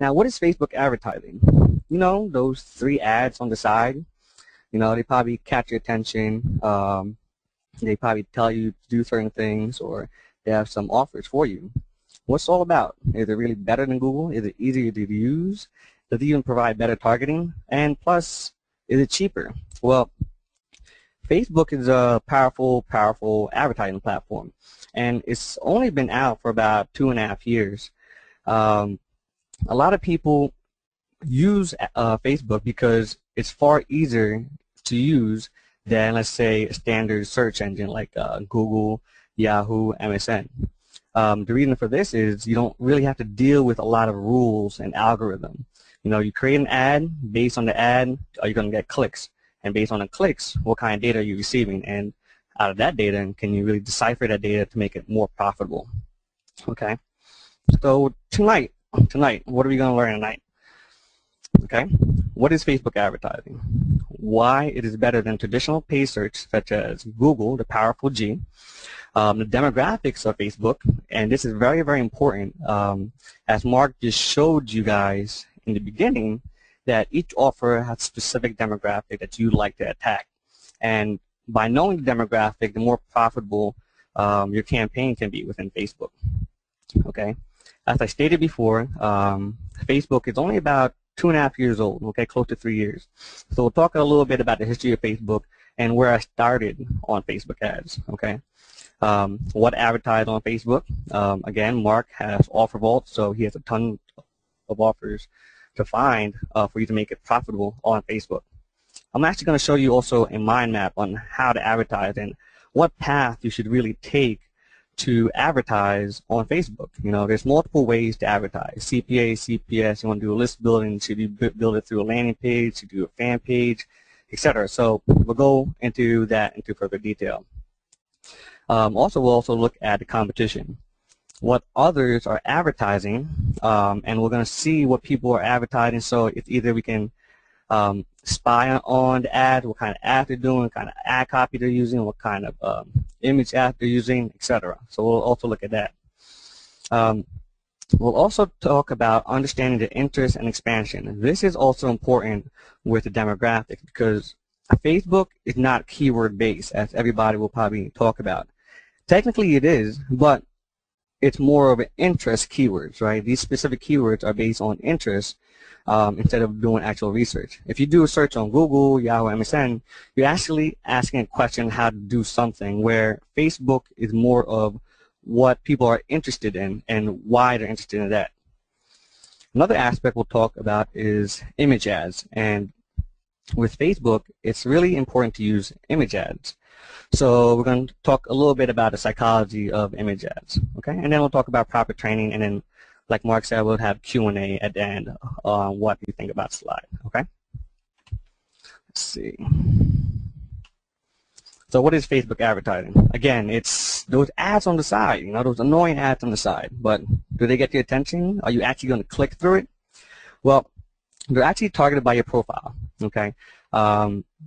Now, what is Facebook advertising? You know, those 3 ads on the side. You know, they probably catch your attention. They probably tell you to do certain things, or they have some offers for you. What's it all about? Is it really better than Google? Is it easier to use? Does it even provide better targeting? And plus, is it cheaper? Well, Facebook is a powerful advertising platform, and it's only been out for about 2.5 years. A lot of people use Facebook because it's far easier to use than, let's say, a standard search engine like Google, Yahoo, MSN. The reason for this is you don't really have to deal with a lot of rules and algorithm. You know, you create an ad. Based on the ad, are you going to get clicks? And based on the clicks, what kind of data are you receiving? And out of that data, can you really decipher that data to make it more profitable? Okay. So tonight, what are we going to learn tonight? Okay. What is Facebook advertising? Why it is better than traditional paid search such as Google, the powerful G. The demographics of Facebook, and this is very, very important. As Mark just showed you guys in the beginning, that each offer has a specific demographic that you'd like to attack. And by knowing the demographic, the more profitable your campaign can be within Facebook. Okay. As I stated before, Facebook is only about 2.5 years old, okay, close to 3 years. So we'll talk a little bit about the history of Facebook and where I started on Facebook ads, okay. What advertised on Facebook? Again, Mark has OfferVault, so he has a ton of offers to find for you to make it profitable on Facebook. I'm actually going to show you also a mind map on how to advertise and what path you should really take to advertise on Facebook. You know, there's multiple ways to advertise. CPA, CPS, you want to do a list building, should you build it through a landing page, should you do a fan page, etc. So we'll go into that into further detail. Also, we'll also look at the competition, what others are advertising, and we're going to see what people are advertising. So it's either we can spy on the ad, what kind of ad they're doing, what kind of ad copy they're using, what kind of image ad they're using, etc. So we'll also look at that. We'll also talk about understanding the interest and expansion. This is also important with the demographic because Facebook is not keyword based, as everybody will probably talk about. Technically it is, but it's more of an interest keywords, right? These specific keywords are based on interest instead of doing actual research. If you do a search on Google, Yahoo, MSN, you're actually asking a question how to do something, where Facebook is more of what people are interested in and why they're interested in that. Another aspect we'll talk about is image ads, and with Facebook, it's really important to use image ads. So we're going to talk a little bit about the psychology of image ads, okay? And then we'll talk about proper training, and then, like Mark said, we'll have Q&A at the end on what you think about the slide, okay? Let's see. So what is Facebook advertising? Again, it's those ads on the side, you know, those annoying ads on the side. But do they get your attention? Are you actually going to click through it? Well, they're actually targeted by your profile, okay?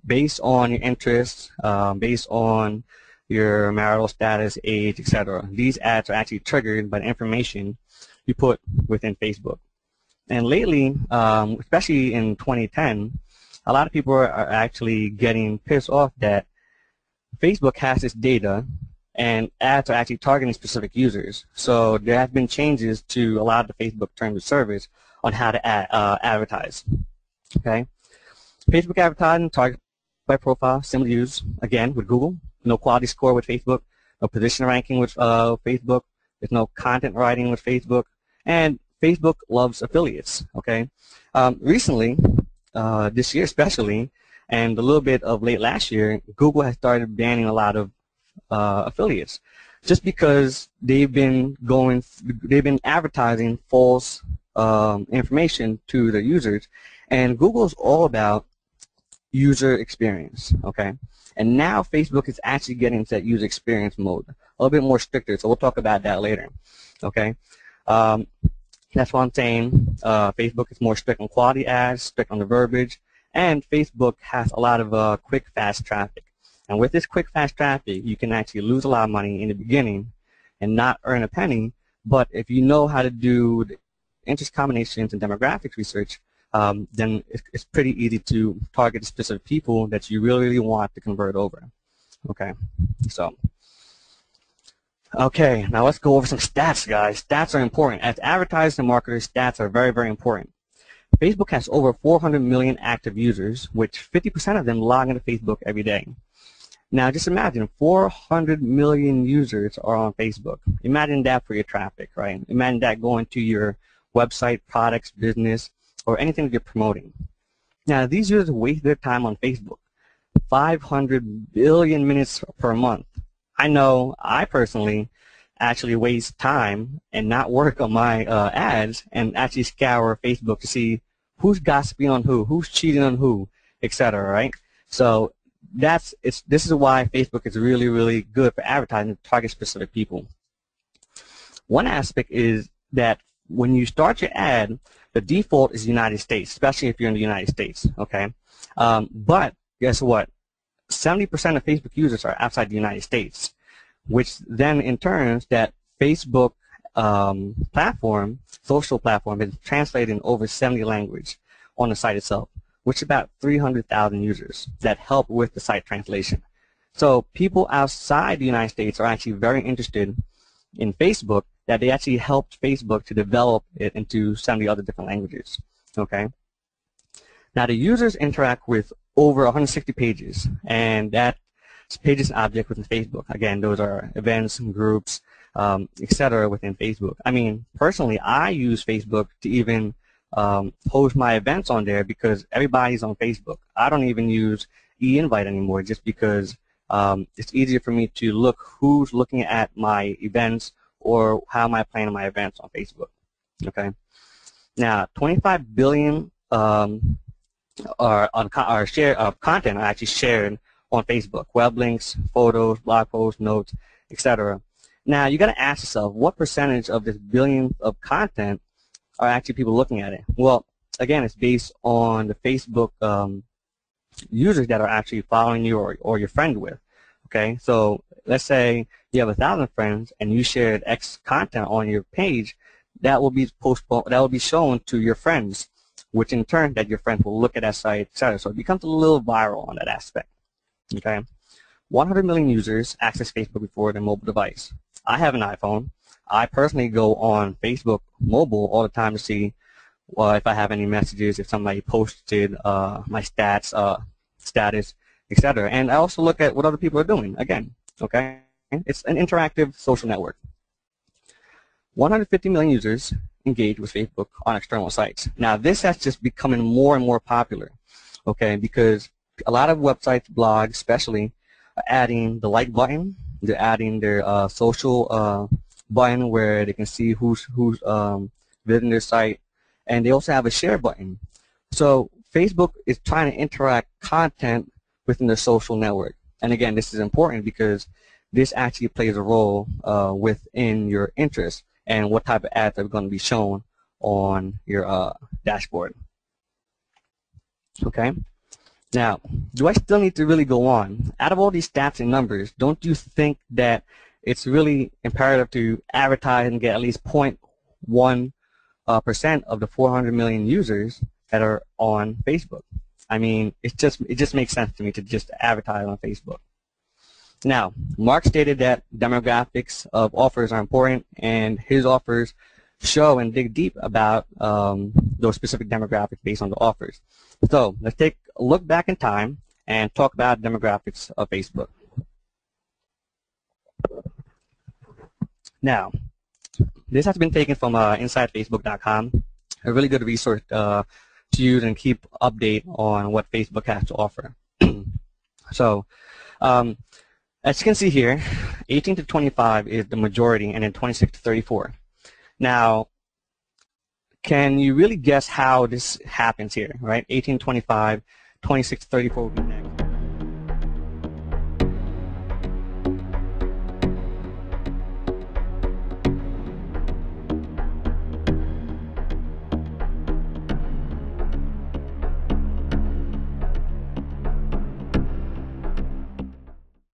Based on your interests, based on your marital status, age, etc. These ads are actually triggered by the information you put within Facebook. And lately, especially in 2010, a lot of people are actually getting pissed off that Facebook has this data and ads are actually targeting specific users. So there have been changes to a lot of the Facebook terms of service on how to advertise. Okay, Facebook advertising target by profile, similar to use again with Google. No quality score with Facebook, no position ranking with Facebook. There's no content writing with Facebook, and Facebook loves affiliates. Okay, recently, this year especially, and a little bit of late last year, Google has started banning a lot of affiliates, just because they've been advertising false information to their users, and Google's all about user experience, okay? And now Facebook is actually getting into that user experience mode, a little bit more stricter, so we'll talk about that later, okay? That's what I'm saying. Facebook is more strict on quality ads, strict on the verbiage, and Facebook has a lot of quick, fast traffic. And with this quick, fast traffic, you can actually lose a lot of money in the beginning and not earn a penny, but if you know how to do interest combinations and demographics research, then it's pretty easy to target specific people that you really, really want to convert over. Okay, so. Okay, now let's go over some stats, guys. Stats are important. As advertisers and marketers, stats are very, very important. Facebook has over 400 million active users, which 50% of them log into Facebook every day. Now, just imagine 400 million users are on Facebook. Imagine that for your traffic, right? Imagine that going to your website, products, business, or anything that you're promoting. Now, these users waste their time on Facebook. 500 billion minutes per month. I know I personally actually waste time and not work on my ads and actually scour Facebook to see who's gossiping on who's cheating on who, etc. Right? So this is why Facebook is really, really good for advertising to target specific people. One aspect is that when you start your ad, the default is United States, especially if you're in the United States. Okay, but guess what? 70% of Facebook users are outside the United States, which then in turn that Facebook platform, social platform, is translated in over 70 languages on the site itself, which is about 300,000 users that help with the site translation. So people outside the United States are actually very interested in Facebook, that they actually helped Facebook to develop it into 70 other different languages. Okay. Now the users interact with over 160 pages, and that pages and objects within Facebook. Again, those are events, groups, etc. within Facebook. I mean, personally, I use Facebook to even post my events on there because everybody's on Facebook. I don't even use e-invite anymore just because it's easier for me to look who's looking at my events or how am I planning my events on Facebook. Okay. Now, 25 billion content are actually shared on Facebook, web links, photos, blog posts, notes, etc. Now, you got to ask yourself, what percentage of this billion of content are actually people looking at it? Well, again, it's based on the Facebook users that are actually following you or you're friend with. Okay, so let's say you have 1,000 friends and you shared X content on your page, that will be shown to your friends, which in turn that your friends will look at that site, etc. So it becomes a little viral on that aspect. Okay, 100 million users access Facebook before their mobile device. I have an iPhone. I personally go on Facebook mobile all the time to see if I have any messages, if somebody posted my stats, status, etc. And I also look at what other people are doing. Again, okay, it's an interactive social network. 150 million users engage with Facebook on external sites. Now, this has just becoming more and more popular, okay, because a lot of websites, blogs especially, are adding the like button. They're adding their social button where they can see who's visiting their site, and they also have a share button. So Facebook is trying to interact content within their social network. And again, this is important because this actually plays a role within your interests and what type of ads are going to be shown on your dashboard. Okay. Now, do I still need to really go on? Out of all these stats and numbers, don't you think that it's really imperative to advertise and get at least 0.1% of the 400 million users that are on Facebook? I mean, it just makes sense to me to just advertise on Facebook. Now, Mark stated that demographics of offers are important, and his offers show and dig deep about those specific demographics based on the offers. So let's take a look back in time and talk about demographics of Facebook. Now, this has been taken from InsideFacebook.com, a really good resource to use and keep update on what Facebook has to offer. So, as you can see here, 18 to 25 is the majority, and then 26 to 34. Now, can you really guess how this happens here, right? 18 to 25, 26 to 34 would be next.